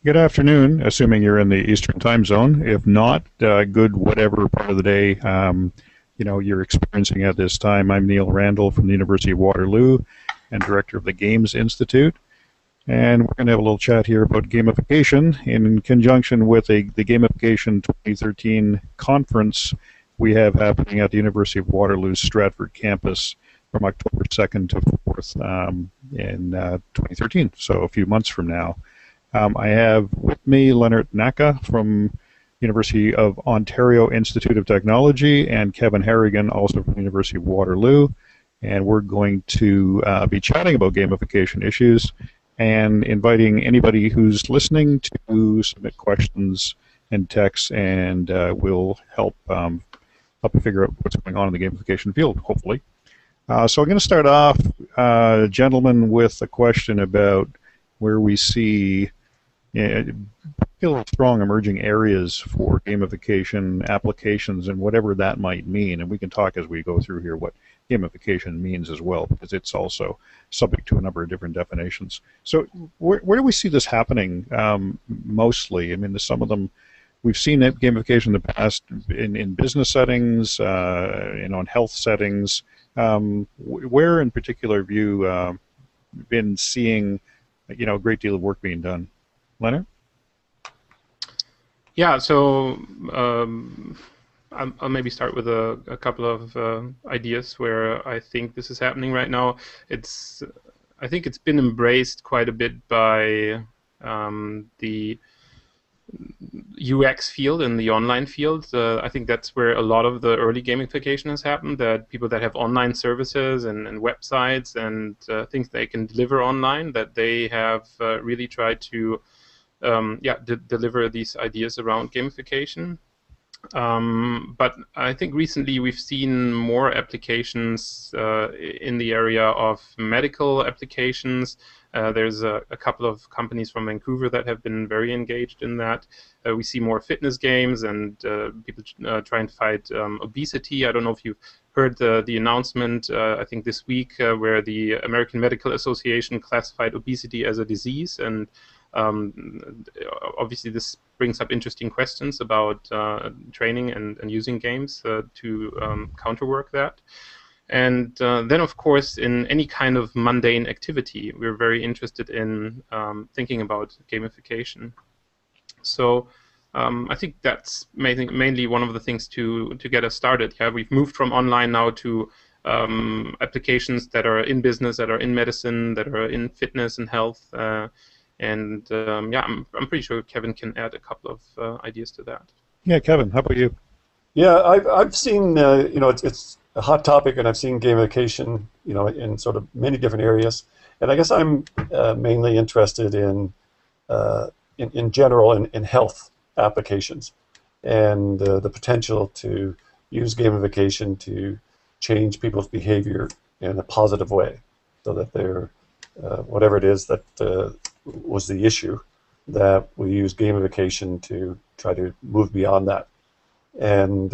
Good afternoon, assuming you're in the Eastern time zone. If not, good whatever part of the day you're experiencing at this time. I'm Neil Randall from the University of Waterloo and director of the Games Institute. And we're going to have a little chat here about gamification in conjunction with the Gamification 2013 conference we have happening at the University of Waterloo's Stratford campus from October 2nd to 4th in 2013, so a few months from now. I have with me Leonard Naka from University of Ontario Institute of Technology and Kevin Harrigan, also from the University of Waterloo. And we're going to be chatting about gamification issues and inviting anybody who's listening to submit questions and texts, and we'll help you figure out what's going on in the gamification field, hopefully. So I'm going to start off, gentlemen, with a question about where we see strong emerging areas for gamification applications and whatever that might mean. And we can talk as we go through here what gamification means as well, because it's also subject to a number of different definitions. So where do we see this happening mostly? I mean, some of them, we've seen gamification in the past in business settings, in health settings. Where in particular have you been seeing a great deal of work being done? Leonard? Yeah, so I'll maybe start with a couple of ideas where I think this is happening right now. I think it's been embraced quite a bit by the UX field and the online field. I think that's where a lot of the early gamification has happened, that people that have online services and websites and things they can deliver online, that they have really tried to deliver these ideas around gamification. But I think recently we've seen more applications in the area of medical applications. There's a couple of companies from Vancouver that have been very engaged in that. We see more fitness games and people trying to fight obesity. I don't know if you've heard the announcement, I think this week, where the American Medical Association classified obesity as a disease. And obviously this brings up interesting questions about training and using games to counterwork that. And then, of course, in any kind of mundane activity, we're very interested in thinking about gamification. So I think that's mainly one of the things to get us started. Yeah, we've moved from online now to applications that are in business, that are in medicine, that are in fitness and health. And I'm pretty sure Kevin can add a couple of ideas to that. Yeah, Kevin, how about you? Yeah, I've seen it's a hot topic, and I've seen gamification in sort of many different areas. And I guess I'm mainly interested in general in health applications and the potential to use gamification to change people's behavior in a positive way, so that they're whatever it is that was the issue, that we use gamification to try to move beyond that. And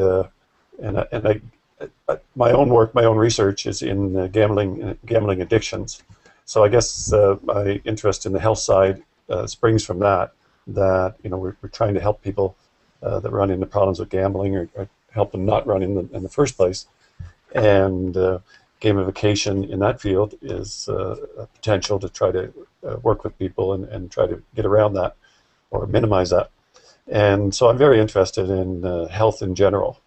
my own work, my own research is in gambling addictions. So I guess my interest in the health side springs from that. We're trying to help people that run into problems with gambling, or help them not run in the first place. And gamification in that field is a potential to try to work with people and try to get around that or minimize that. And so I'm very interested in health in general.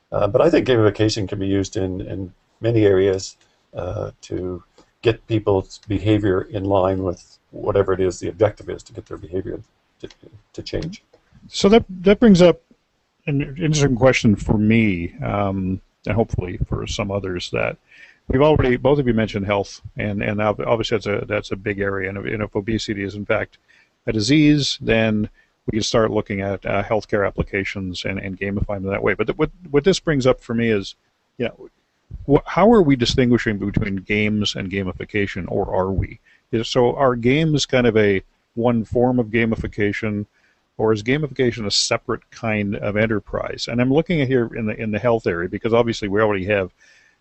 But I think gamification can be used in many areas to get people's behavior in line with whatever it is the objective is, to get their behavior to change. So that brings up an interesting question for me, and hopefully for some others, that we've already, both of you mentioned health, and obviously that's a big area. And if obesity is in fact a disease, then we can start looking at healthcare applications and gamify them that way. But what this brings up for me is, how are we distinguishing between games and gamification, or are we? So are games kind of one form of gamification, or is gamification a separate kind of enterprise? And I'm looking at here in the health area, because obviously we already have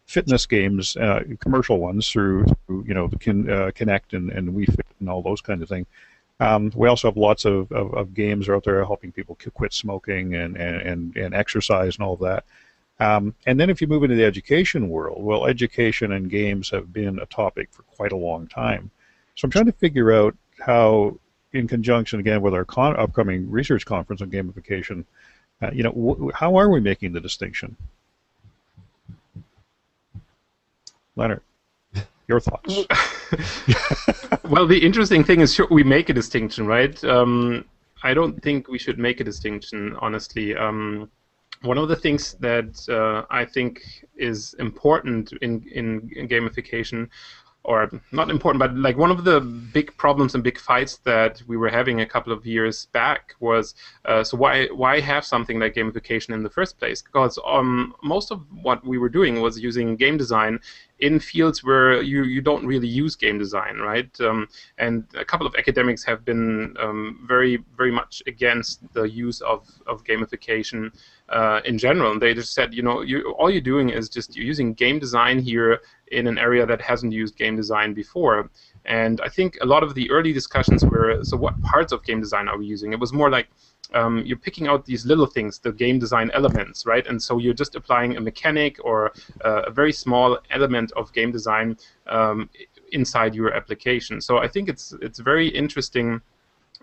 fitness games, commercial ones through the Kinect and Wii Fit and all those kinds of things. We also have lots of games out there helping people quit smoking and exercise and all of that. And then if you move into the education world, well, education and games have been a topic for quite a long time. So I'm trying to figure out how, in conjunction again with our upcoming research conference on gamification, how are we making the distinction? Leonard, your thoughts? Well, the interesting thing is, sure, we make a distinction, right? I don't think we should make a distinction, honestly. One of the things that I think is important in gamification, or not important, but like one of the big problems and big fights that we were having a couple of years back was, so why have something like gamification in the first place? Because most of what we were doing was using game design in fields where you don't really use game design, right? And a couple of academics have been very, very much against the use of gamification in general. And they just said, all you're doing is just you're using game design here in an area that hasn't used game design before. And I think a lot of the early discussions were, so what parts of game design are we using? It was more like, you're picking out these little things, the game design elements, right? And so you're just applying a mechanic or a very small element of game design inside your application. So I think it's very interesting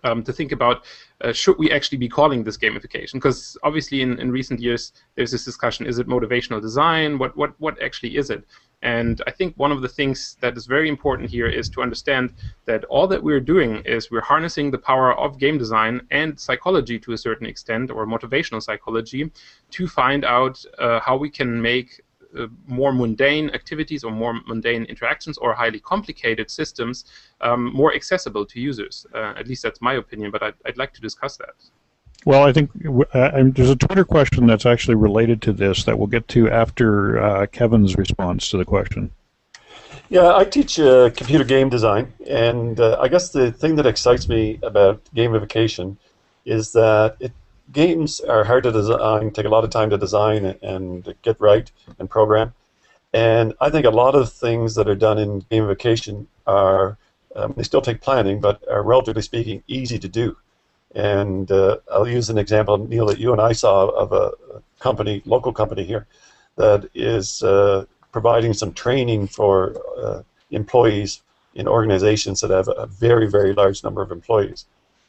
to think about, should we actually be calling this gamification? Because obviously in recent years there's this discussion, is it motivational design? What actually is it? And I think one of the things that is very important here is to understand that all that we're doing is we're harnessing the power of game design and psychology to a certain extent, or motivational psychology, to find out how we can make more mundane activities or more mundane interactions or highly complicated systems more accessible to users. At least that's my opinion, but I'd like to discuss that. Well, I think there's a Twitter question that's actually related to this that we'll get to after Kevin's response to the question. Yeah, I teach computer game design, and I guess the thing that excites me about gamification is that games are hard to design, take a lot of time to design and get right and program. And I think a lot of things that are done in gamification are, they still take planning, but are, relatively speaking, easy to do. And I'll use an example, Neil, that you and I saw of a company, local company here, that is providing some training for employees in organizations that have a very, very large number of employees.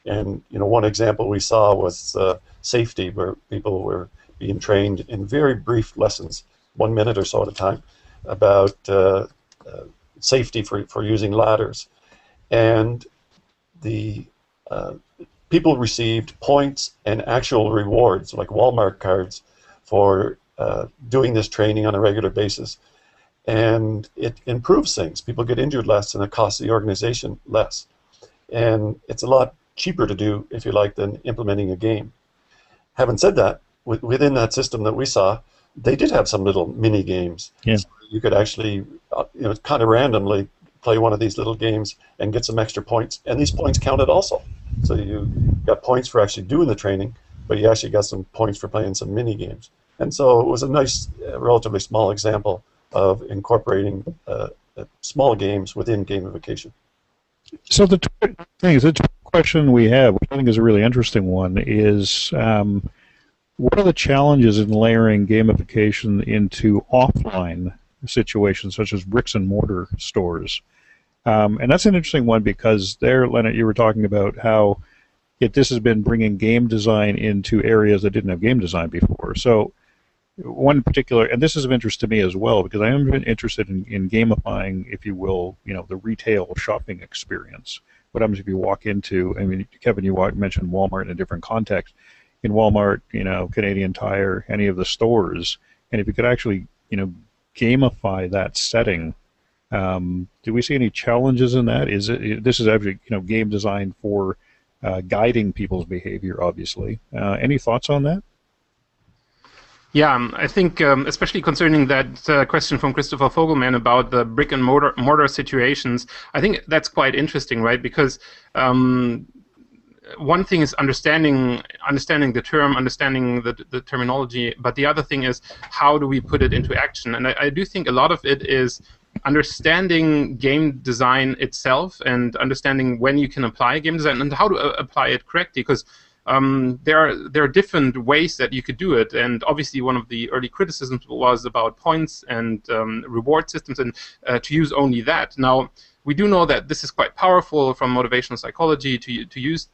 And one example we saw was safety, where people were being trained in very brief lessons, 1 minute or so at a time, about safety for using ladders. And the people received points and actual rewards, like Walmart cards, for doing this training on a regular basis. And it improves things. People get injured less, and it costs the organization less. And it's a lot cheaper to do, if you like, than implementing a game. Having said that, within that system that we saw, they did have some little mini games. Yeah. So you could actually, kind of randomly play one of these little games and get some extra points, and these points counted also. So you got points for actually doing the training, but you actually got some points for playing some mini games. And so it was a nice, relatively small example of incorporating small games within gamification. So the thing is, the question we have, which I think is a really interesting one, is what are the challenges in layering gamification into offline situations such as bricks and mortar stores? And that's an interesting one because there, Leonard, you were talking about how this has been bringing game design into areas that didn't have game design before. So one particular, and this is of interest to me as well, because I am interested in gamifying, if you will, the retail shopping experience. What happens if you walk into, I mean, Kevin, you mentioned Walmart in a different context. In Walmart, Canadian Tire, any of the stores, and if you could actually, gamify that setting, do we see any challenges in that? This is actually, game design for guiding people's behavior, obviously. Any thoughts on that? Yeah, I think especially concerning that question from Christopher Fogelman about the brick and mortar situations, I think that's quite interesting, right? Because one thing is understanding the term, understanding the terminology, but the other thing is how do we put it into action? And I do think a lot of it is understanding game design itself and understanding when you can apply game design and how to apply it correctly, because there are different ways that you could do it, and obviously one of the early criticisms was about points and reward systems, and to use only that. Now, we do know that this is quite powerful from motivational psychology to use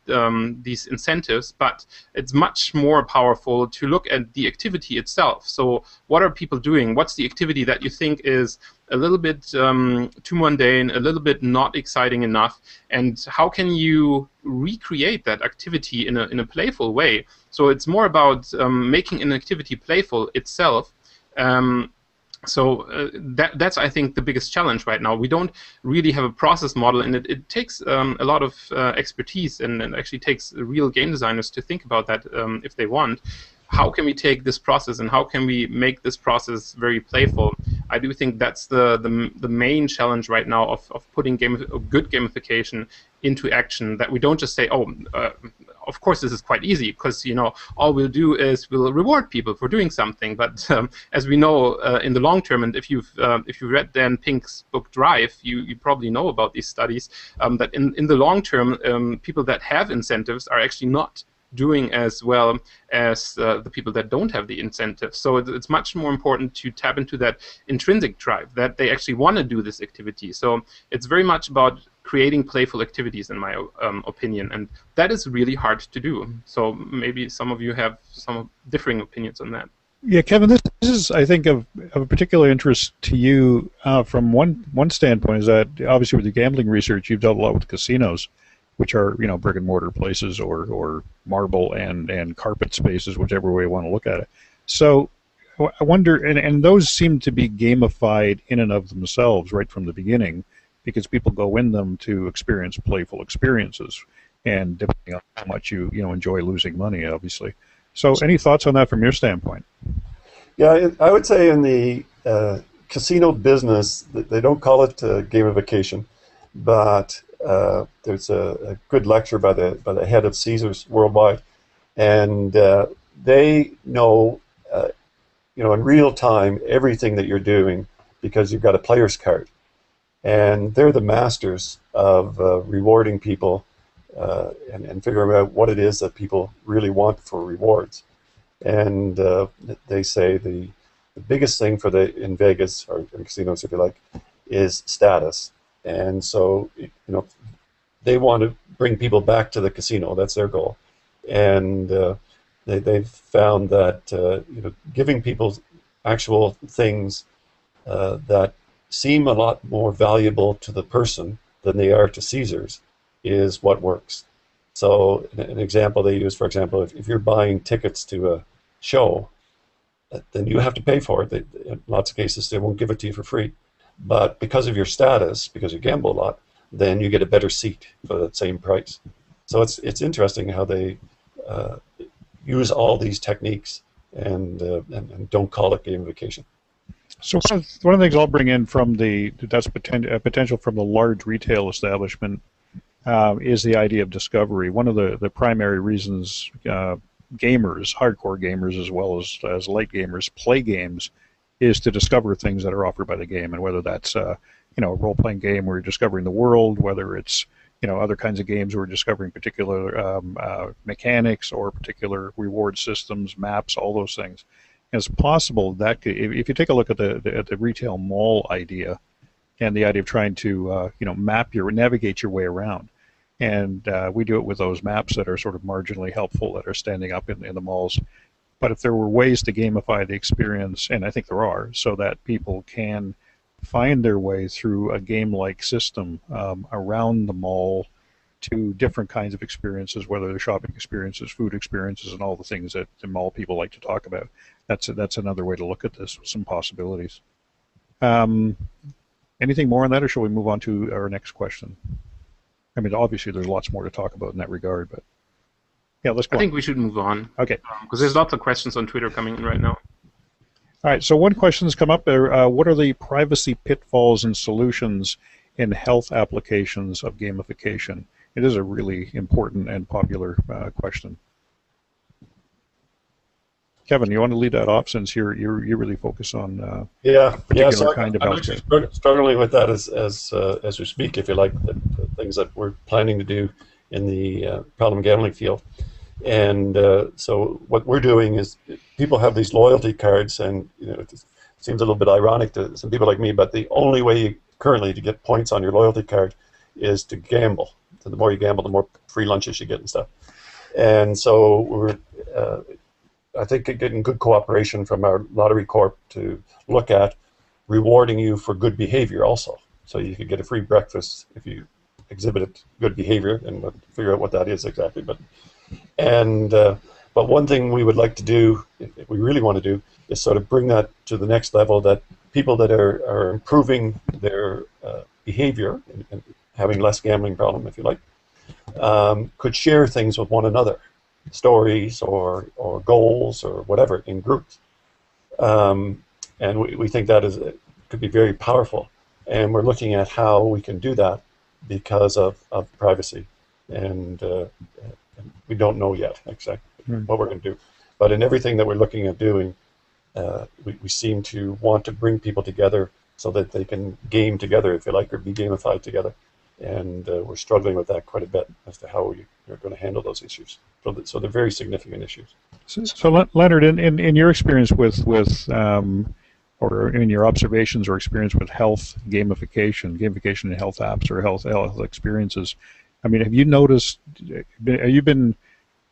these incentives, but it's much more powerful to look at the activity itself. So what are people doing? What's the activity that you think is a little bit too mundane, a little bit not exciting enough, and how can you recreate that activity in a playful way? So it's more about making an activity playful itself. That's, I think, the biggest challenge right now. We don't really have a process model, and it takes a lot of expertise, and actually takes real game designers to think about that if they want. How can we take this process and how can we make this process very playful? I do think that's the main challenge right now of putting good gamification into action, that we don't just say, oh, of course this is quite easy, because all we'll do is we'll reward people for doing something. But as we know, in the long term, and if you read Dan Pink's book Drive, you probably know about these studies, that in the long term, people that have incentives are actually not doing as well as the people that don't have the incentive. So it's much more important to tap into that intrinsic drive, that they actually want to do this activity. So it's very much about creating playful activities, in my opinion, and that is really hard to do. So maybe some of you have some differing opinions on that. Yeah, Kevin, this is, I think, of a particular interest to you from one standpoint, is that obviously with the gambling research, you've dealt a lot with casinos, which are brick and mortar places or marble and carpet spaces, whichever way you want to look at it. So I wonder, and those seem to be gamified in and of themselves right from the beginning, because people go in them to experience playful experiences, and depending on how much you enjoy losing money, obviously. So any thoughts on that from your standpoint? Yeah, I would say in the casino business, they don't call it gamification, but there's a good lecture by the head of Caesars Worldwide, and they know, in real time everything that you're doing, because you've got a player's card, and they're the masters of rewarding people and figuring out what it is that people really want for rewards. And they say the biggest thing in Vegas, or in casinos if you like, is status. And so, they want to bring people back to the casino. That's their goal. And they've found that, giving people actual things that seem a lot more valuable to the person than they are to Caesars is what works. So an example they use, for example, if you're buying tickets to a show, then you have to pay for it. In lots of cases, they won't give it to you for free. But because of your status, because you gamble a lot, then you get a better seat for that same price. So it's interesting how they use all these techniques and don't call it gamification. So one of the things I'll bring in from that's potential from the large retail establishment is the idea of discovery. One of the primary reasons gamers, hardcore gamers as well as light gamers, play games is to discover things that are offered by the game, and whether that's a role-playing game where you're discovering the world, whether it's other kinds of games where you're discovering particular mechanics or particular reward systems, maps, all those things. And it's possible that if you take a look at the retail mall idea, and the idea of trying to navigate your way around, and we do it with those maps that are sort of marginally helpful, that are standing up in the malls. But if there were ways to gamify the experience, and I think there are, so that people can find their way through a game-like system around the mall to different kinds of experiences, whether they're shopping experiences, food experiences, and all the things that the mall people like to talk about. That's another way to look at this, with some possibilities. Anything more on that, or shall we move on to our next question? I mean, obviously there's lots more to talk about in that regard, but yeah, let's go on. I think we should move on. Okay. Because there's lots of questions on Twitter coming in right now. All right, so one question has come up there. What are the privacy pitfalls and solutions in health applications of gamification? It is a really important and popular question. Kevin, you want to lead that off since you really focus on Yeah, particular so kind of I'm healthcare. actually struggling with that as we speak, if you like, the things that we're planning to do in the problem gambling field. And so what we're doing is people have these loyalty cards, and it seems a little bit ironic to some people like me, but the only way currently to get points on your loyalty card is to gamble. So the more you gamble, the more free lunches you get and stuff. And so we're I think getting good cooperation from our lottery corp to look at rewarding you for good behavior also. So you could get a free breakfast if you exhibited good behavior, and we'll figure out what that is exactly. But one thing we would like to do, if we really want to do, is sort of bring that to the next level, that people that are improving their behavior and having less gambling problem, if you like, could share things with one another, stories or goals or whatever, in groups. And we think that could be very powerful. And we're looking at how we can do that because of privacy. And we don't know yet exactly what we're going to do. But in everything that we're looking at doing, we seem to want to bring people together so that they can game together, if you like, or be gamified together. And we're struggling with that quite a bit as to how we're going to handle those issues. So they're very significant issues. So Leonard, in your experience with or in your observations or experience with health gamification in health apps or health experiences, I mean, have you noticed? Have you been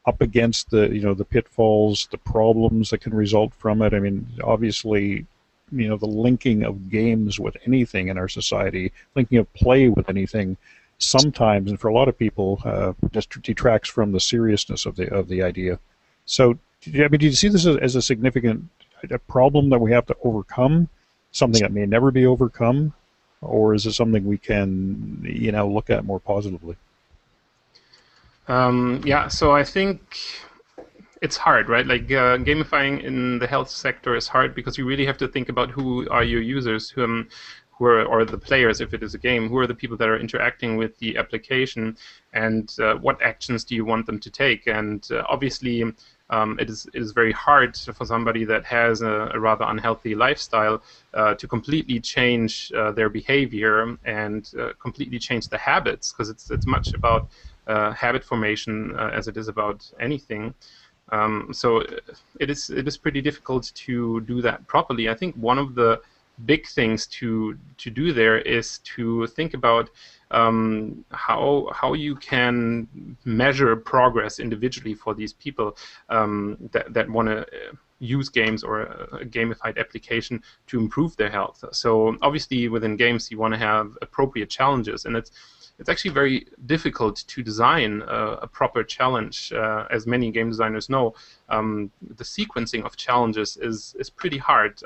up against the pitfalls, the problems that can result from it? I mean, obviously, the linking of games with anything in our society, linking of play with anything, sometimes, and for a lot of people, just detracts from the seriousness of the idea. So, I mean, do you see this as a significant problem that we have to overcome, something that may never be overcome, or is it something we can, look at more positively? Yeah, so I think it's hard, right? Like gamifying in the health sector is hard because you really have to think about who are your users, who are, or the players, if it is a game, who are the people that are interacting with the application, and what actions do you want them to take? And obviously, it is very hard for somebody that has a rather unhealthy lifestyle to completely change their behavior and completely change the habits, because it's much about habit formation as it is about anything. So it is pretty difficult to do that properly. I think one of the big things to do there is to think about how you can measure progress individually for these people that want to use games or a gamified application to improve their health. So obviously within games you want to have appropriate challenges, and it's actually very difficult to design a proper challenge. As many game designers know, the sequencing of challenges is pretty hard.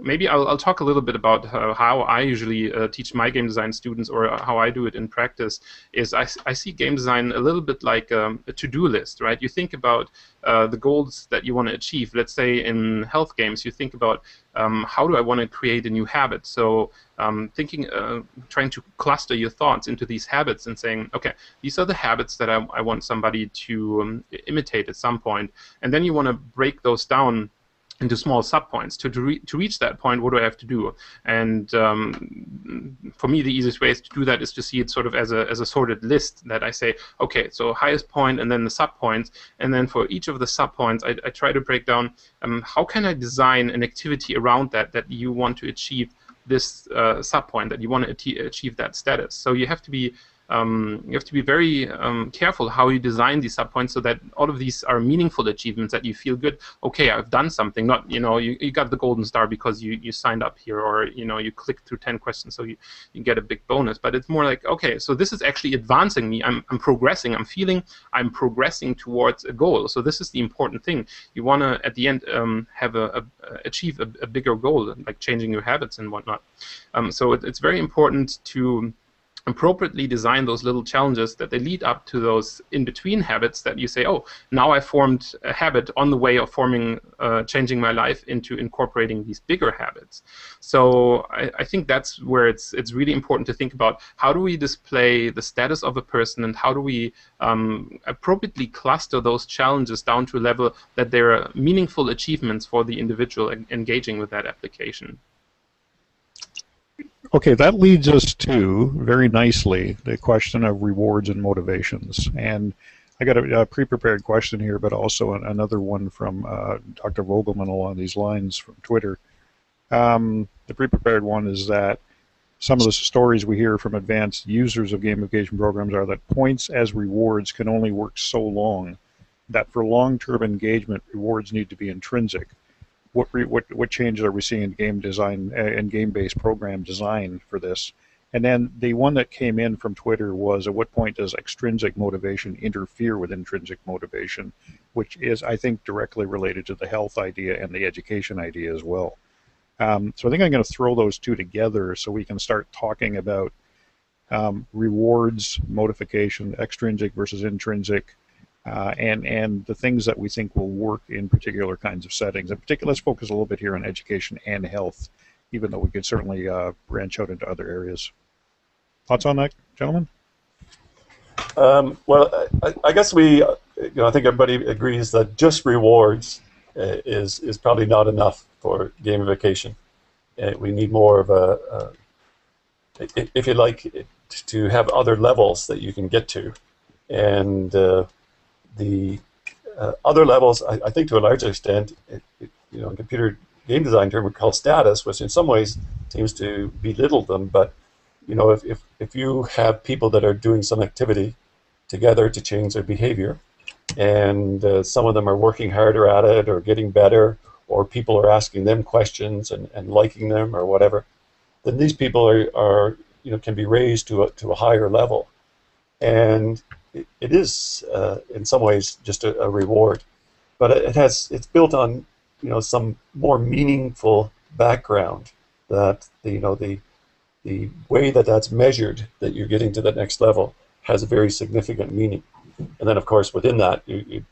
Maybe I'll talk a little bit about how I usually teach my game design students, or how I do it in practice. Is I see game design a little bit like a to-do list, right? You think about the goals that you want to achieve. Let's say in health games, you think about how do I want to create a new habit? So trying to cluster your thoughts into these habits and saying, okay, these are the habits that I want somebody to imitate at some point. And then you want to break those down into small subpoints. To reach that point, what do I have to do? And for me, the easiest way to do that is to see it sort of as a sorted list, that I say, okay, so highest point and then the subpoints, and then for each of the subpoints, I try to break down how can I design an activity around that you want to achieve this subpoint, that you want to achieve that status. So you have to be very careful how you design these subpoints so that all of these are meaningful achievements, that you feel good. Okay, I've done something. Not you got the golden star because you signed up here, or you clicked through 10 questions, so you get a big bonus. But it's more like, okay, so this is actually advancing me. I'm progressing. I'm feeling I'm progressing towards a goal. So this is the important thing. You want to at the end have achieve a bigger goal, like changing your habits and whatnot. So it's very important to appropriately design those little challenges that they lead up to those in-between habits that you say, oh, now I formed a habit on the way of changing my life into incorporating these bigger habits. So I think that's where it's really important to think about how do we display the status of a person, and how do we appropriately cluster those challenges down to a level that they're meaningful achievements for the individual engaging with that application. Okay, that leads us to, very nicely, the question of rewards and motivations. And I got a pre-prepared question here, but also another one from Dr. Vogelman along these lines from Twitter. The pre-prepared one is that some of the stories we hear from advanced users of gamification programs are that points as rewards can only work so long, that for long-term engagement, rewards need to be intrinsic. What changes are we seeing in game design and game-based program design for this? And then the one that came in from Twitter was, at what point does extrinsic motivation interfere with intrinsic motivation, which is, I think, directly related to the health idea and the education idea as well. So I think I'm going to throw those two together so we can start talking about rewards, motivation, extrinsic versus intrinsic, and the things that we think will work in particular kinds of settings. In particular, let's focus a little bit here on education and health, even though we could certainly branch out into other areas. Thoughts on that, gentlemen? Well, I guess I think everybody agrees that just rewards is probably not enough for gamification. We need more of a, if you like, to have other levels that you can get to, and the other levels, I think to a large extent, in computer game design term we call status, which in some ways seems to belittle them. But if you have people that are doing some activity together to change their behavior, and some of them are working harder at it or getting better, or people are asking them questions and liking them or whatever, then these people are can be raised to a higher level, and it is in some ways just a reward, but it's built on some more meaningful background, that the way that's measured, that you're getting to the next level, has a very significant meaning. And then of course within that you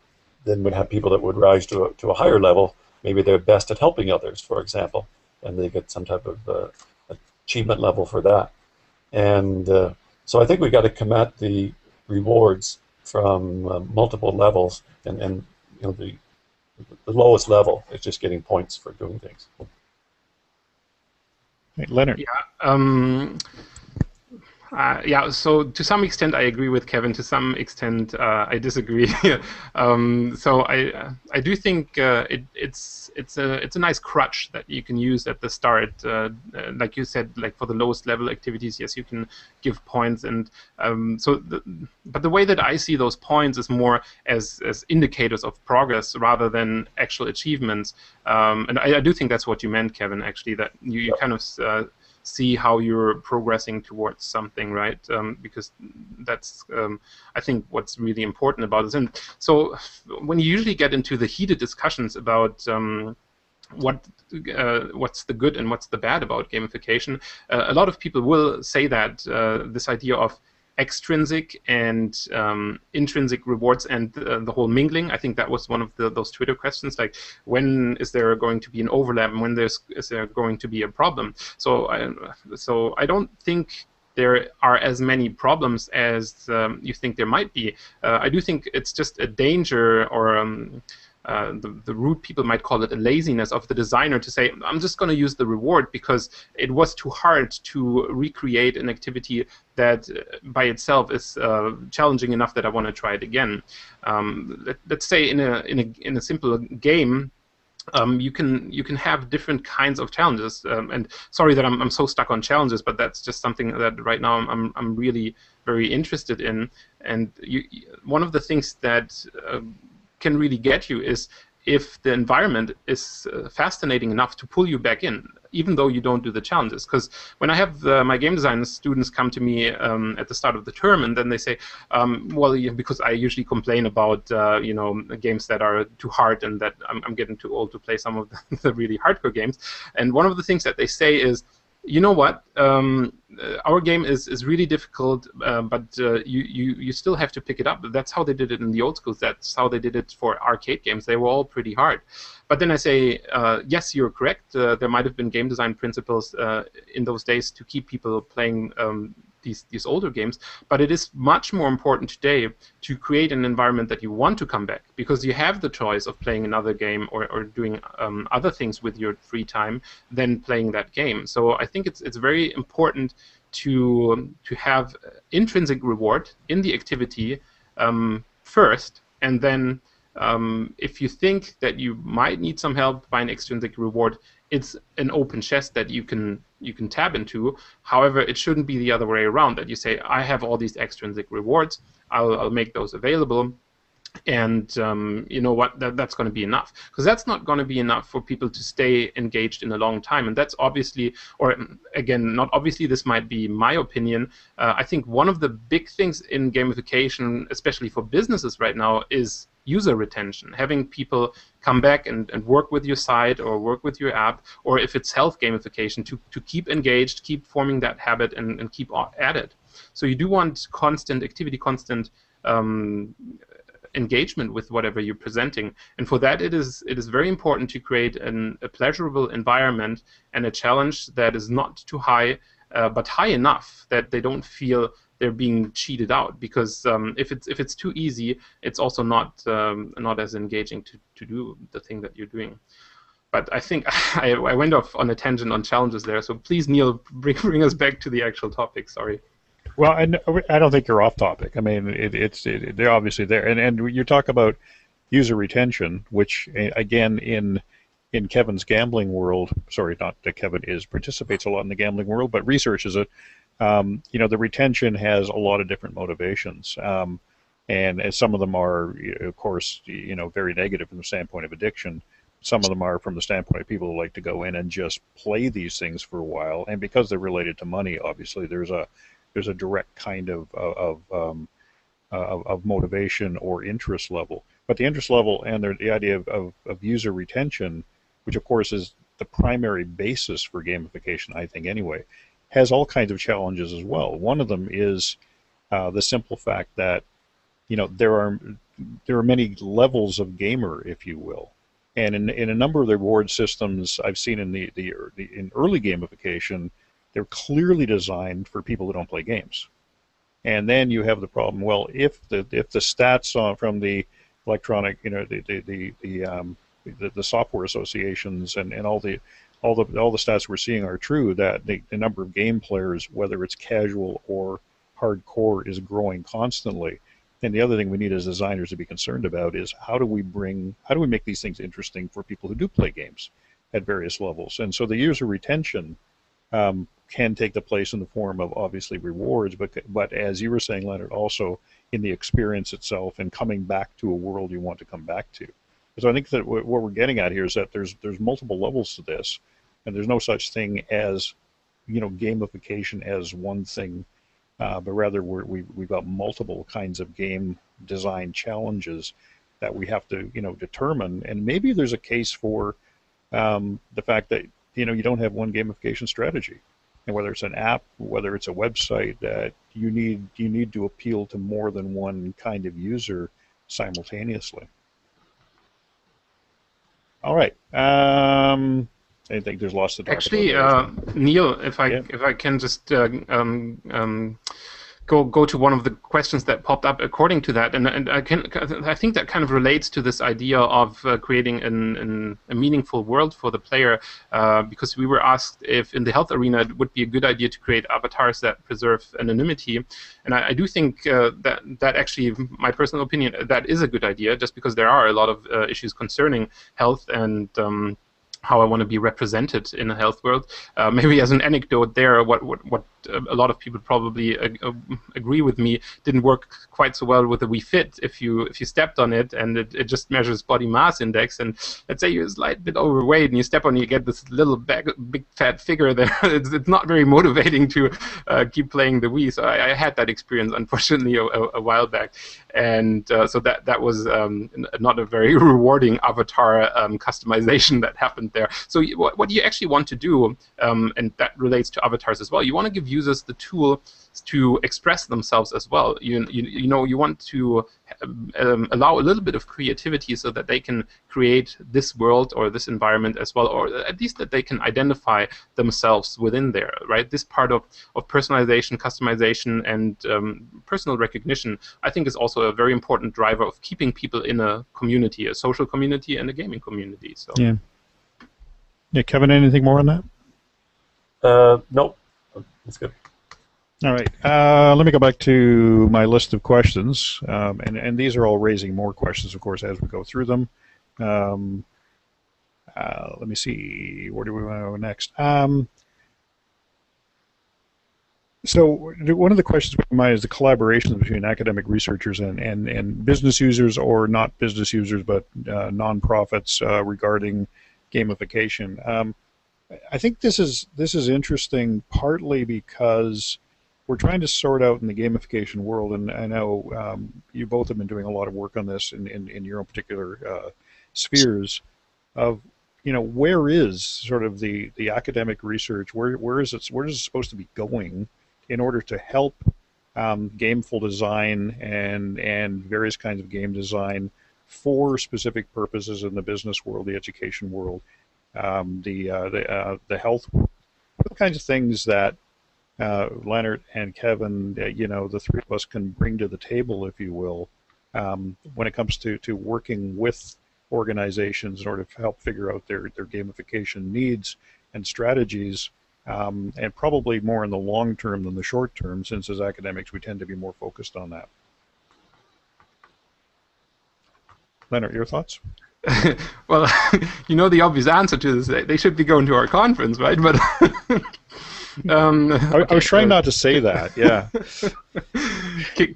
then would have people that would rise to a higher level. Maybe they're best at helping others, for example, and they get some type of achievement level for that. And so I think we've got to come at the rewards from multiple levels, and the lowest level is just getting points for doing things. Hey, Leonard. Yeah, so to some extent I agree with Kevin. To some extent I disagree. So I do think it's a nice crutch that you can use at the start. Like you said, like for the lowest level activities, yes, you can give points, and but the way that I see those points is more as indicators of progress rather than actual achievements. And I do think that's what you meant, Kevin. Actually, that you kind of see how you're progressing towards something, right? Because that's, I think, what's really important about this. And so when you usually get into the heated discussions about what's the good and what's the bad about gamification, a lot of people will say that this idea of extrinsic and intrinsic rewards and the whole mingling. I think that was one of those Twitter questions, like when is there going to be an overlap and when is there going to be a problem. So I don't think there are as many problems as you think there might be. I do think it's just a danger, or the rude people might call it a laziness of the designer to say, I'm just going to use the reward because it was too hard to recreate an activity that by itself is challenging enough that I want to try it again. Let's say in a simple game, you can have different kinds of challenges. And sorry that I'm so stuck on challenges, but that's just something that right now I'm really very interested in. And one of the things that can really get you is if the environment is fascinating enough to pull you back in, even though you don't do the challenges. Because when I have my game design students come to me at the start of the term, and then they say, well, yeah, because I usually complain about games that are too hard and that I'm getting too old to play some of the really hardcore games. And one of the things that they say is, you know what, our game is really difficult, but you still have to pick it up. That's how they did it in the old schools. That's how they did it for arcade games. They were all pretty hard. But then I say, yes, you're correct. There might have been game design principles in those days to keep people playing these older games, but it is much more important today to create an environment that you want to come back, because you have the choice of playing another game or doing other things with your free time than playing that game. So I think it's very important to have intrinsic reward in the activity first, and then if you think that you might need some help by an extrinsic reward, it's an open chest that you can tap into. However, it shouldn't be the other way around, that you say, I have all these extrinsic rewards, I'll make those available, and you know what, that's going to be enough. Because that's not going to be enough for people to stay engaged in a long time. And that's obviously, or again, not obviously, this might be my opinion. I think one of the big things in gamification, especially for businesses right now, is user retention, having people come back and work with your site or work with your app, or if it's health gamification, to keep engaged, keep forming that habit, and keep at it. So you do want constant activity, constant engagement with whatever you're presenting, and for that it is very important to create a pleasurable environment and a challenge that is not too high, but high enough that they don't feel they're being cheated out, because if it's too easy, it's also not as engaging to do the thing that you're doing. But I think I went off on a tangent on challenges there, so please, Neil, bring us back to the actual topic. Sorry. Well, I don't think you're off topic. I mean, they're obviously there, and you talk about user retention, which again in Kevin's gambling world. Sorry, not that Kevin participates a lot in the gambling world, but researches it. You know, the retention has a lot of different motivations, and some of them are, of course, you know, very negative from the standpoint of addiction. Some of them are from the standpoint of people who like to go in and just play these things for a while, and because they're related to money, obviously there's a direct kind of motivation or interest level. But the interest level and the idea of user retention, which of course is the primary basis for gamification, I think anyway, has all kinds of challenges as well. One of them is the simple fact that, you know, there are many levels of gamer, if you will, and in a number of the reward systems I've seen in early gamification, they're clearly designed for people who don't play games. And then you have the problem, well, if the stats from the electronic, you know, the software associations and all the stats we're seeing are true, that the number of game players, whether it's casual or hardcore, is growing constantly. And the other thing we need as designers to be concerned about is how do we make these things interesting for people who do play games at various levels. And so the user retention can take the place in the form of obviously rewards, but as you were saying, Leonard, also in the experience itself and coming back to a world you want to come back to. So I think that what we're getting at here is that there's multiple levels to this, and there's no such thing as, you know, gamification as one thing, but rather we've got multiple kinds of game design challenges that we have to, you know, determine. And maybe there's a case for the fact that, you know, you don't have one gamification strategy, and whether it's an app, whether it's a website, that you need to appeal to more than one kind of user simultaneously. All right. I think there's lots to talk actually, about. Neil, if I can just go to one of the questions that popped up according to that, and I think that kind of relates to this idea of creating a meaningful world for the player, because we were asked if in the health arena it would be a good idea to create avatars that preserve anonymity, and I do think that actually, my personal opinion, that is a good idea, just because there are a lot of issues concerning health and how I want to be represented in a health world. Maybe as an anecdote there, what a lot of people probably agree with me, didn't work quite so well with the Wii Fit. If you stepped on it and it just measures body mass index, and let's say you're a slight bit overweight and you step on it, you get this little big fat figure there. It's not very motivating to keep playing the Wii. So I had that experience, unfortunately, a while back, and so that was not a very rewarding avatar customization that happened there. So what you actually want to do, and that relates to avatars as well, you want to give users the tool to express themselves as well. You want to allow a little bit of creativity so that they can create this world or this environment as well, or at least that they can identify themselves within there, right? This part of personalization, customization, and personal recognition, I think, is also a very important driver of keeping people in a community, a social community and a gaming community. So yeah, Kevin, anything more on that? Nope, that's good. All right, let me go back to my list of questions, and these are all raising more questions, of course, as we go through them. Let me see, where do we want to go next? So one of the questions we mind is the collaborations between academic researchers and business users, or not business users, but nonprofits regarding gamification. I think this is interesting, partly because we're trying to sort out in the gamification world, and I know you both have been doing a lot of work on this in your own particular spheres of, where is sort of the academic research, where is it supposed to be going in order to help gameful design and various kinds of game design for specific purposes in the business world, the education world, the health world, the kinds of things that Leonard and Kevin, the three of us can bring to the table, if you will, when it comes to working with organizations in order to help figure out their gamification needs and strategies, and probably more in the long term than the short term, since as academics we tend to be more focused on that. Leonard, your thoughts? Well, the obvious answer to this, they should be going to our conference, right? But I was trying not to say that. Yeah.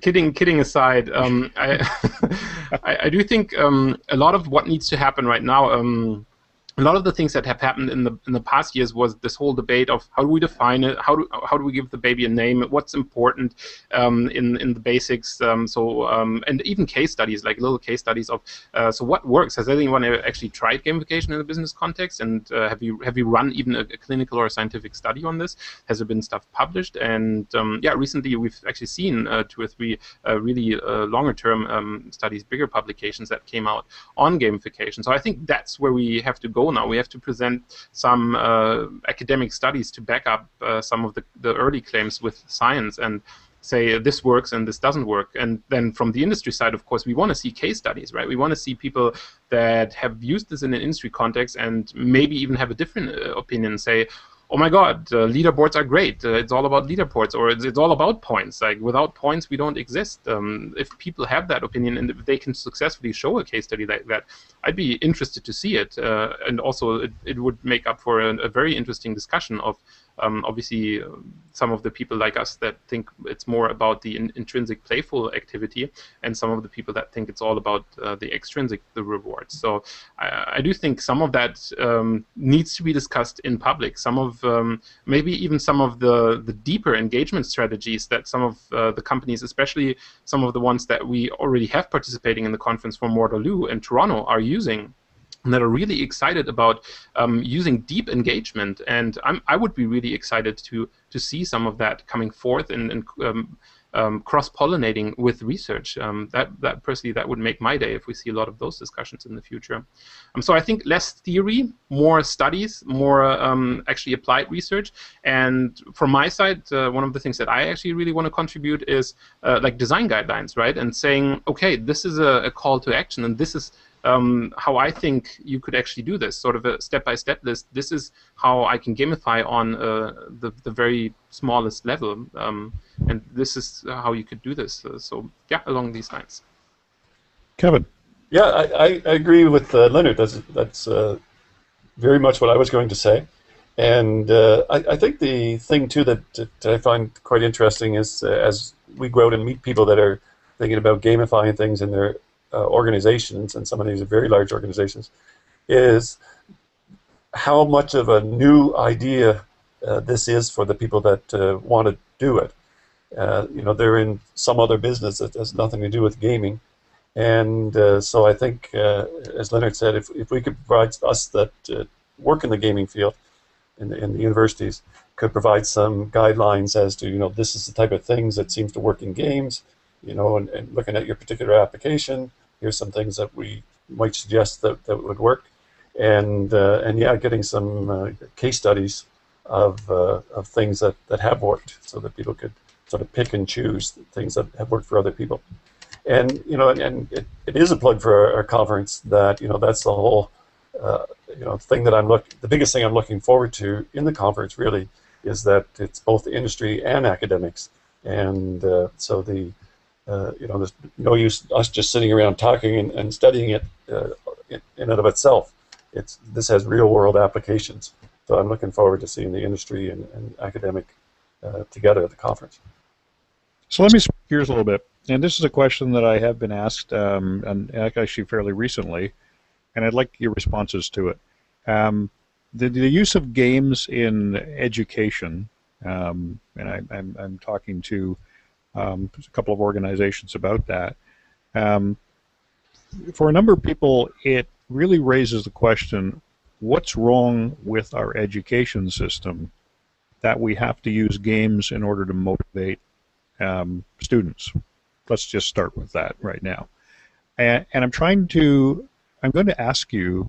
Kidding aside, I do think a lot of what needs to happen right now. A lot of the things that have happened in the past years was this whole debate of how do we define it, how do we give the baby a name, what's important in the basics, and even case studies, like little case studies of so what works. Has anyone actually tried gamification in a business context, and have you run even a clinical or a scientific study on this? Has there been stuff published? And recently we've actually seen 2 or 3 really longer term studies, bigger publications that came out on gamification. So I think that's where we have to go now. We have to present some academic studies to back up some of the early claims with science and say this works and this doesn't work. And then from the industry side, of course, we want to see case studies, right? We want to see people that have used this in an industry context and maybe even have a different opinion, say, oh my God, leaderboards are great. It's all about leaderboards, or it's all about points. Like, without points, we don't exist. If people have that opinion and if they can successfully show a case study like that, I'd be interested to see it. And also, it would make up for a very interesting discussion of obviously some of the people like us that think it's more about the intrinsic playful activity, and some of the people that think it's all about the extrinsic, the rewards. So I do think some of that needs to be discussed in public. Some of maybe even some of the deeper engagement strategies that some of the companies, especially some of the ones that we already have participating in the conference from Waterloo and Toronto, are using, and that are really excited about using deep engagement. And I would be really excited to see some of that coming forth and cross-pollinating with research. That personally, that would make my day if we see a lot of those discussions in the future. So I think less theory, more studies, more actually applied research. And from my side, one of the things that I actually really want to contribute is like design guidelines, right? And saying, okay, this is a call to action, and this is how I think you could actually do this, sort of a step-by-step list. This is how I can gamify on the very smallest level, and this is how you could do this. So yeah, along these lines. Kevin. Yeah, I agree with Leonard. That's very much what I was going to say. And I think the thing, too, that I find quite interesting is as we go out and meet people that are thinking about gamifying things in their organizations, and some of these are very large organizations, is how much of a new idea this is for the people that want to do it. They're in some other business that has nothing to do with gaming, and so I think, as Leonard said, if we could provide us that work in the gaming field in the universities could provide some guidelines as to, this is the type of things that seems to work in games, and looking at your particular application, here's some things that we might suggest that would work, and yeah, getting some case studies of things that have worked, so that people could sort of pick and choose things that have worked for other people. And and it is a plug for our conference that that's the whole thing that the biggest thing I'm looking forward to in the conference really is that it's both the industry and academics, and so there's no use us just sitting around talking and studying it in and of itself. This has real world applications, so I'm looking forward to seeing the industry and academic together at the conference. So let me switch gears a little bit, and this is a question that I have been asked, and actually fairly recently, and I'd like your responses to it. The use of games in education, and I'm talking to a couple of organizations about that. For a number of people, it really raises the question, what's wrong with our education system that we have to use games in order to motivate students? Let's just start with that right now. And I'm going to ask you,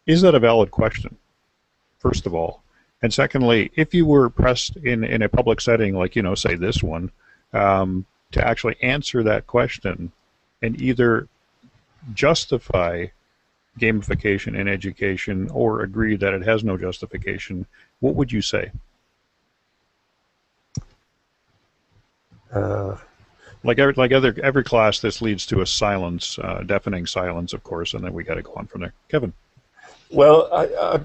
is that a valid question, first of all? And secondly, if you were pressed in a public setting, like, say this one, to actually answer that question and either justify gamification in education or agree that it has no justification, what would you say? Like every class, this leads to a silence, deafening silence, of course, and then we got to go on from there. Kevin. Well,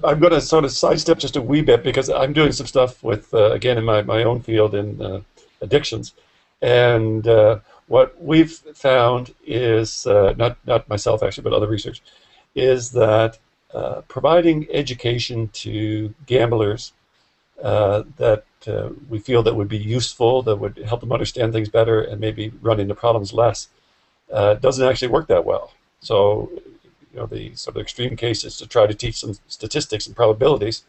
I'm going to sort of sidestep just a wee bit because I'm doing some stuff with, again, in my own field in addictions. And what we've found is, not myself actually, but other research, is that providing education to gamblers that we feel that would be useful, that would help them understand things better and maybe run into problems less, doesn't actually work that well. So, the sort of extreme case is to try to teach them statistics and probabilities,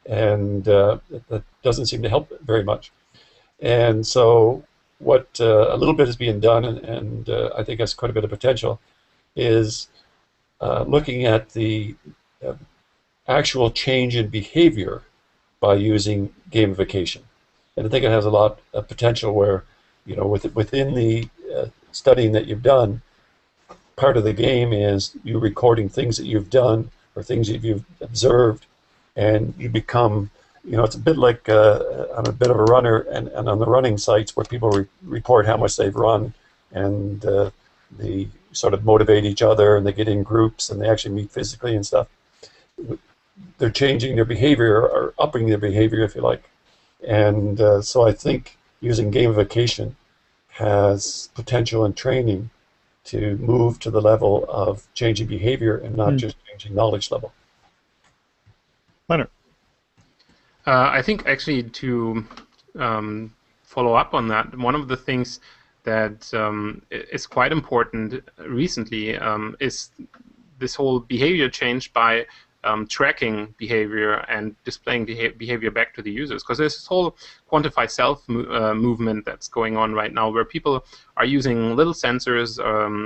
and that doesn't seem to help very much. And so what a little bit is being done, and I think has quite a bit of potential, is looking at the actual change in behavior by using gamification. And I think it has a lot of potential where, within the studying that you've done, part of the game is you recording things that you've done or things that you've observed, and you become, it's a bit like I'm a bit of a runner, and on the running sites where people report how much they've run, and they sort of motivate each other, and they get in groups, and they actually meet physically and stuff. They're changing their behavior or upping their behavior, if you like. And so I think using gamification has potential in training to move to the level of changing behavior and not just changing knowledge level. Leonard. I think actually to follow up on that, one of the things that is quite important recently is this whole behavior change by tracking behavior and displaying behavior back to the users, because there's this whole quantify self movement that's going on right now, where people are using little sensors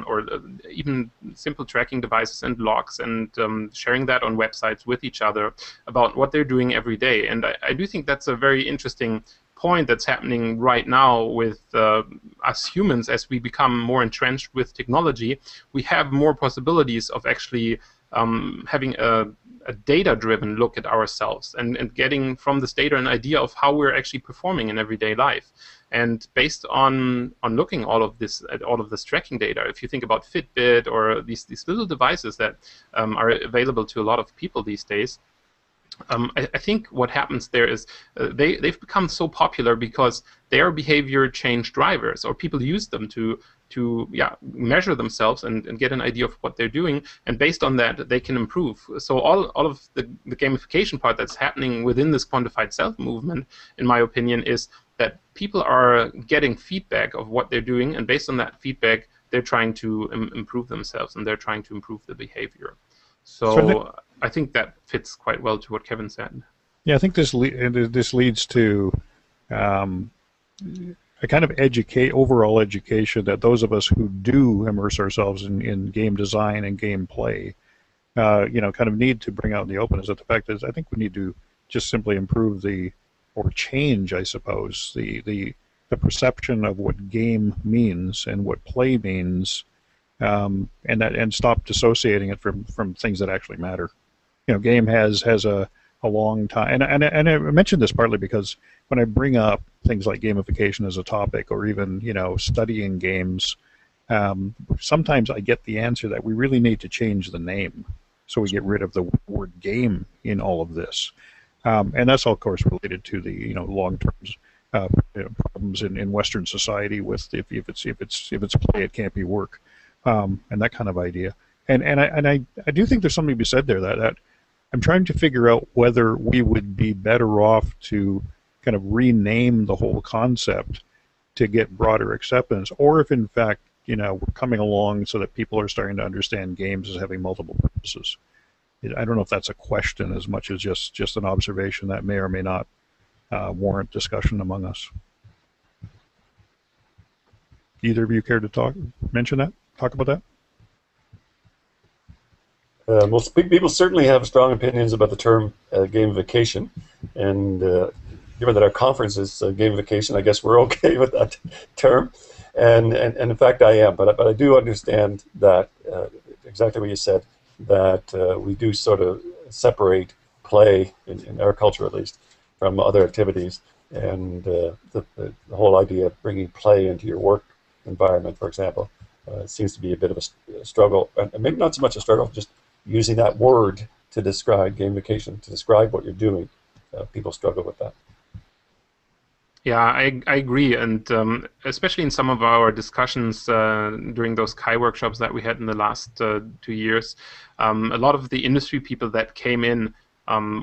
or even simple tracking devices and logs and sharing that on websites with each other about what they're doing every day. And I do think that's a very interesting point that's happening right now with us humans. As we become more entrenched with technology, we have more possibilities of actually having a data-driven look at ourselves and getting from this data an idea of how we're actually performing in everyday life. And based on looking at all of this tracking data, if you think about Fitbit or these little devices that are available to a lot of people these days, I think what happens there is they've become so popular because they are behavior change drivers, or people use them to measure themselves and get an idea of what they're doing, and based on that they can improve. So all of the gamification part that's happening within this quantified self movement, in my opinion, is that people are getting feedback of what they're doing, and based on that feedback they're trying to improve themselves, and they're trying to improve the behavior. So I think that fits quite well to what Kevin said. Yeah, I think this leads to a kind of overall education that those of us who do immerse ourselves in game design and game play, kind of need to bring out in the open. Is that the fact is I think we need to just simply improve or change, I suppose, the perception of what game means and what play means, and stop dissociating it from things that actually matter. Game has a long time, and I mentioned this partly because when I bring up things like gamification as a topic, or even studying games, sometimes I get the answer that we really need to change the name, so we get rid of the word game in all of this, and that's all, of course, related to the long-term problems in Western society with if it's play, it can't be work, and that kind of idea. And I do think there's something to be said there that I'm trying to figure out whether we would be better off to kind of rename the whole concept to get broader acceptance, or if in fact, we're coming along so that people are starting to understand games as having multiple purposes. I don't know if that's a question as much as just an observation that may or may not warrant discussion among us. Either of you care to talk about that? Most people certainly have strong opinions about the term gamification, and given that our conference is gamification, I guess we're okay with that term, and in fact I am, but I do understand that exactly what you said, that we do sort of separate play, in our culture at least, from other activities, and the whole idea of bringing play into your work environment, for example, seems to be a bit of a struggle, and maybe not so much a struggle, just using that word to describe gamification, to describe what you're doing. People struggle with that. Yeah, I agree, and especially in some of our discussions during those Kai workshops that we had in the last 2 years, a lot of the industry people that came in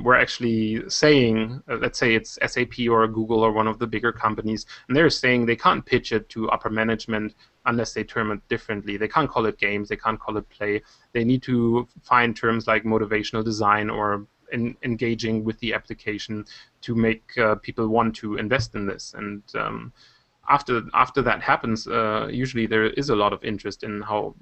were actually saying, let's say it's SAP or Google or one of the bigger companies, and they're saying they can't pitch it to upper management unless they term it differently. They can't call it games, they can't call it play. They need to find terms like motivational design or engaging with the application to make people want to invest in this. And after that happens, usually there is a lot of interest in how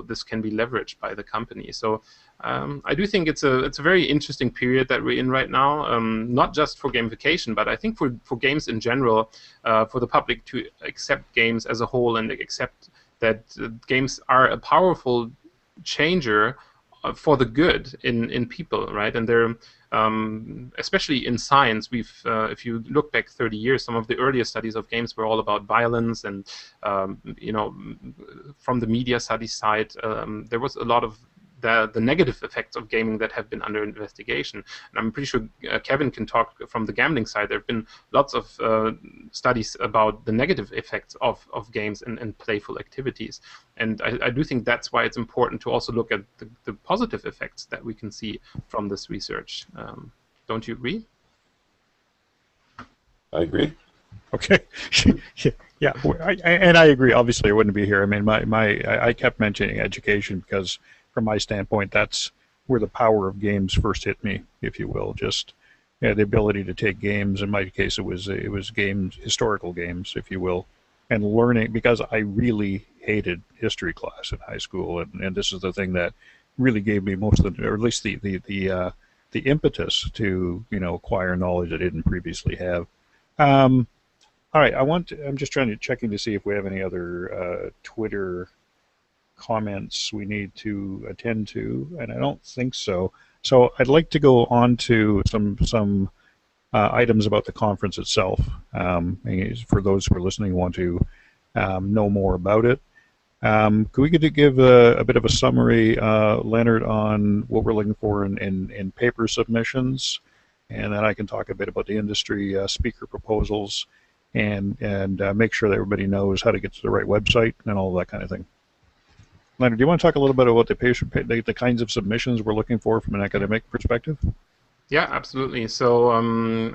this can be leveraged by the company. So I do think it's a very interesting period that we're in right now, not just for gamification, but I think for games in general, for the public to accept games as a whole and accept that games are a powerful changer for the good in people, right? And they're especially in science, if you look back 30 years, some of the earlier studies of games were all about violence, and from the media studies side, there was a lot of the negative effects of gaming that have been under investigation. And I'm pretty sure Kevin can talk from the gambling side. There have been lots of studies about the negative effects of games and playful activities. And I do think that's why it's important to also look at the positive effects that we can see from this research. Don't you agree? I agree. Okay. Yeah, and I agree. Obviously, I wouldn't be here. I mean, I kept mentioning education because, from my standpoint, that's where the power of games first hit me, if you will. Just the ability to take games. In my case, it was games, historical games, if you will, and learning, because I really hated history class in high school, and this is the thing that really gave me most of the, or at least the impetus to acquire knowledge I didn't previously have. All right, I'm just checking to see if we have any other Twitter comments we need to attend to, and I don't think so. So I'd like to go on to some items about the conference itself. For those who are listening, want to know more about it. Could we give a bit of a summary, Leonard, on what we're looking for in paper submissions, and then I can talk a bit about the industry speaker proposals, and make sure that everybody knows how to get to the right website and all that kind of thing. Leonard, do you want to talk a little bit about the kinds of submissions we're looking for from an academic perspective? Yeah, absolutely. So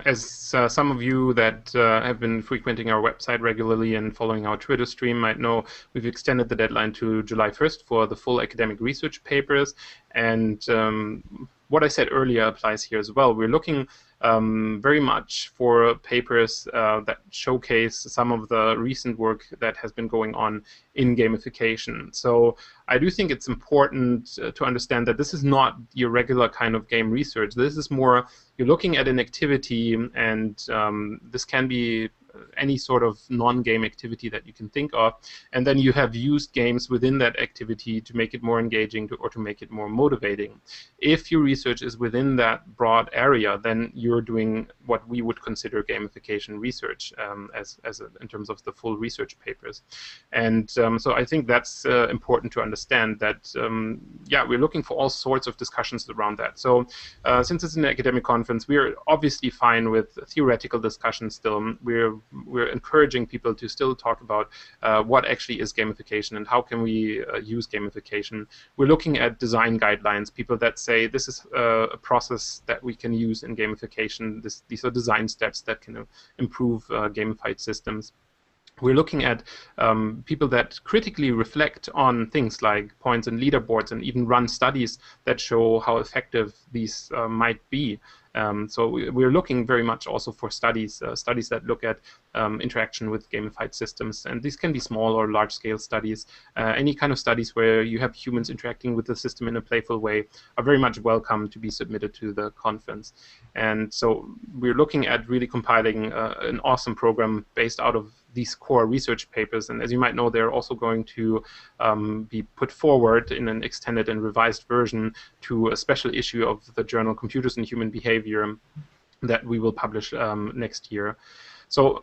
as some of you that have been frequenting our website regularly and following our Twitter stream might know, we've extended the deadline to July 1st for the full academic research papers. And what I said earlier applies here as well. We're looking very much for papers that showcase some of the recent work that has been going on in gamification. So I do think it's important to understand that this is not your regular kind of game research. This is more, you're looking at an activity, and this can be any sort of non-game activity that you can think of, and then you have used games within that activity to make it more engaging or to make it more motivating. If your research is within that broad area, then you're doing what we would consider gamification research in terms of the full research papers. And so I think that's important to understand that, yeah, we're looking for all sorts of discussions around that. So since it's an academic conference, we're obviously fine with theoretical discussions still. We're encouraging people to still talk about what actually is gamification and how can we use gamification. We're looking at design guidelines, people that say this is a process that we can use in gamification. These are design steps that can improve gamified systems. We're looking at people that critically reflect on things like points and leaderboards and even run studies that show how effective these might be. So we're looking very much also for studies that look at interaction with gamified systems. And these can be small or large-scale studies. Any kind of studies where you have humans interacting with the system in a playful way are very much welcome to be submitted to the conference. And so we're looking at really compiling an awesome program based out of these core research papers, and as you might know, they're also going to be put forward in an extended and revised version to a special issue of the journal Computers and Human Behavior that we will publish next year. So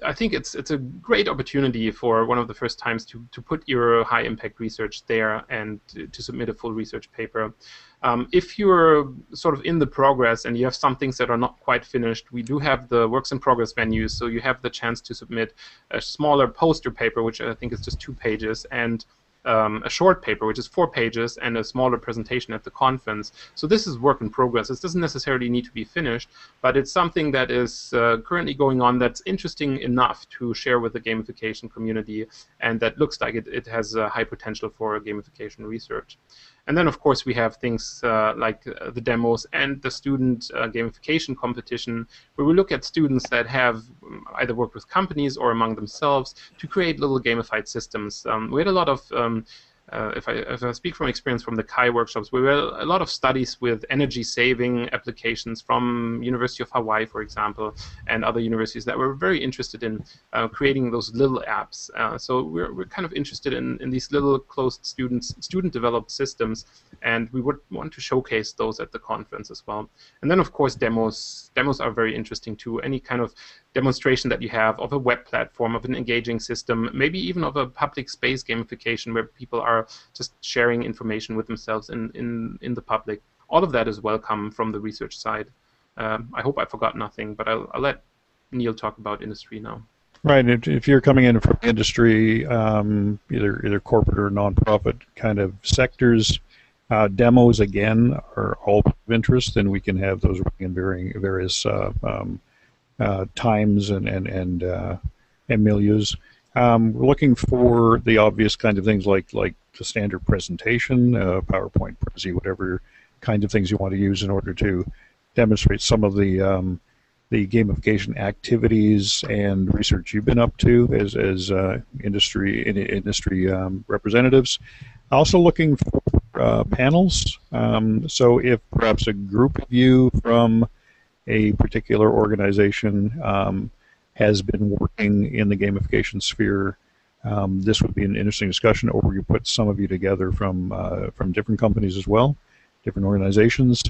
I think it's a great opportunity for one of the first times to put your high impact research there and to submit a full research paper. If you're sort of in the progress and you have some things that are not quite finished, we do have the works in progress venues, so you have the chance to submit a smaller poster paper, which I think is just 2 pages, and a short paper, which is 4 pages, and a smaller presentation at the conference. So this is work in progress. This doesn't necessarily need to be finished, but it's something that is currently going on that's interesting enough to share with the gamification community, and that looks like it has a high potential for gamification research. And then, of course, we have things like the demos and the student gamification competition, where we look at students that have either worked with companies or among themselves to create little gamified systems. We had a lot of if I speak from experience from the Kai workshops, we had a lot of studies with energy-saving applications from University of Hawaii, for example, and other universities that were very interested in creating those little apps. So we're kind of interested in these little closed student-developed systems, and we would want to showcase those at the conference as well. And then, of course, demos. Demos are very interesting too. Any kind of demonstration that you have of a web platform, of an engaging system, maybe even of a public space gamification where people are just sharing information with themselves in the public. All of that is welcome from the research side. I hope I forgot nothing, but I'll let Neil talk about industry now. Right. If you're coming in from industry, either corporate or nonprofit kind of sectors, demos again are all of interest, and we can have those in various times and milieus. We're looking for the obvious kind of things like the standard presentation, PowerPoint, Prezi, whatever kind of things you want to use in order to demonstrate some of the gamification activities and research you've been up to as industry representatives. Also looking for panels. So if perhaps a group of you from a particular organization has been working in the gamification sphere, this would be an interesting discussion, or you put some of you together from different companies as well, different organizations.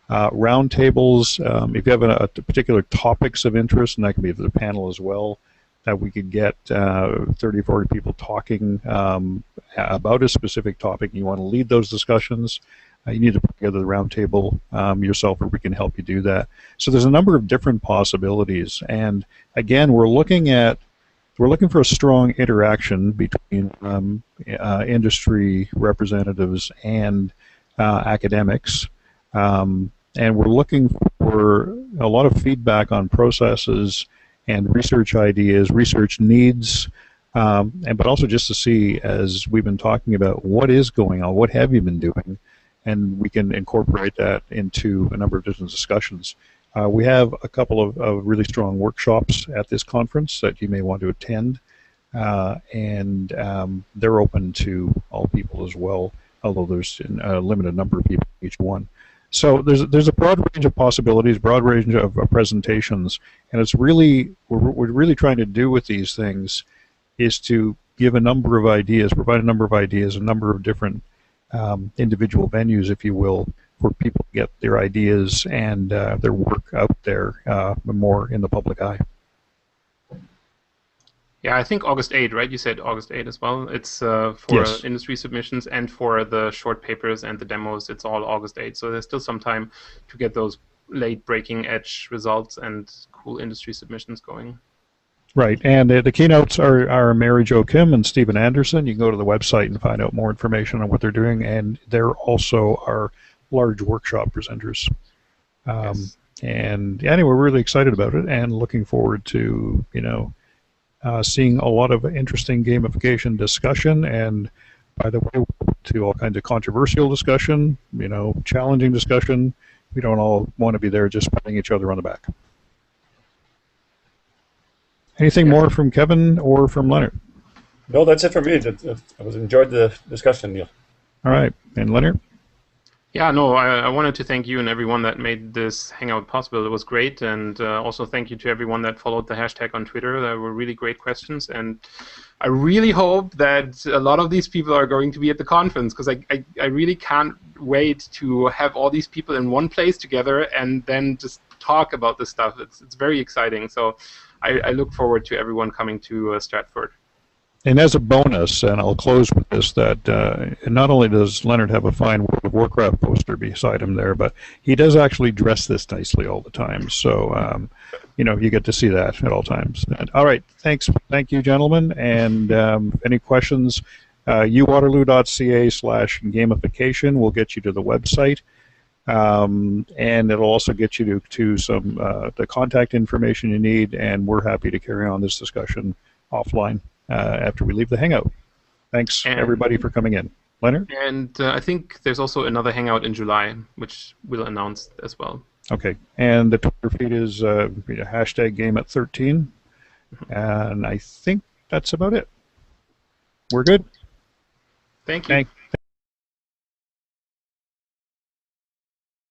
Roundtables, if you have a particular topics of interest, and that can be the panel as well, that we could get 30 or 40 people talking about a specific topic, and you want to lead those discussions, you need to put together the roundtable yourself, or we can help you do that. So there's a number of different possibilities, and again, we're looking for a strong interaction between industry representatives and academics, and we're looking for a lot of feedback on processes and research ideas, research needs, but also just to see, as we've been talking about, what is going on, what have you been doing, and we can incorporate that into a number of different discussions. We have a couple of really strong workshops at this conference that you may want to attend, and they're open to all people as well, although there's a limited number of people in each one. So there's a broad range of possibilities, broad range of presentations, and it's really what we're really trying to do with these things is to give a number of ideas, provide a number of ideas, a number of different individual venues, if you will, for people to get their ideas and their work out there more in the public eye. Yeah, I think August 8, right? You said August 8 as well. It's for Yes. industry submissions, and for the short papers and the demos, it's all August 8. So there's still some time to get those late breaking edge results and cool industry submissions going. Right, and the keynotes are Mary Jo Kim and Stephen Anderson. You can go to the website and find out more information on what they're doing, and they're also our large workshop presenters. Yes. And anyway, we're really excited about it and looking forward to, seeing a lot of interesting gamification discussion, and by the way, to all kinds of controversial discussion, challenging discussion. We don't all want to be there just patting each other on the back. Anything more from Kevin or from Leonard? No, that's it for me. I enjoyed the discussion, Neil. All right, and Leonard? Yeah, no, I wanted to thank you and everyone that made this Hangout possible. It was great, and also thank you to everyone that followed the hashtag on Twitter. There were really great questions, and I really hope that a lot of these people are going to be at the conference, because I really can't wait to have all these people in one place together and then just talk about this stuff. It's very exciting, so I look forward to everyone coming to Stratford. And as a bonus, and I'll close with this, that not only does Leonard have a fine World of Warcraft poster beside him there, but he does actually dress this nicely all the time. So, you get to see that at all times. And, all right, thanks. Thank you, gentlemen. And any questions, uwaterloo.ca/gamification will get you to the website. And it'll also get you to some the contact information you need, and we're happy to carry on this discussion offline after we leave the Hangout. Thanks, everybody, for coming in. Leonard? And I think there's also another Hangout in July, which we'll announce as well. Okay, and the Twitter feed is hashtag #GameAt13, and I think that's about it. We're good. Thank you.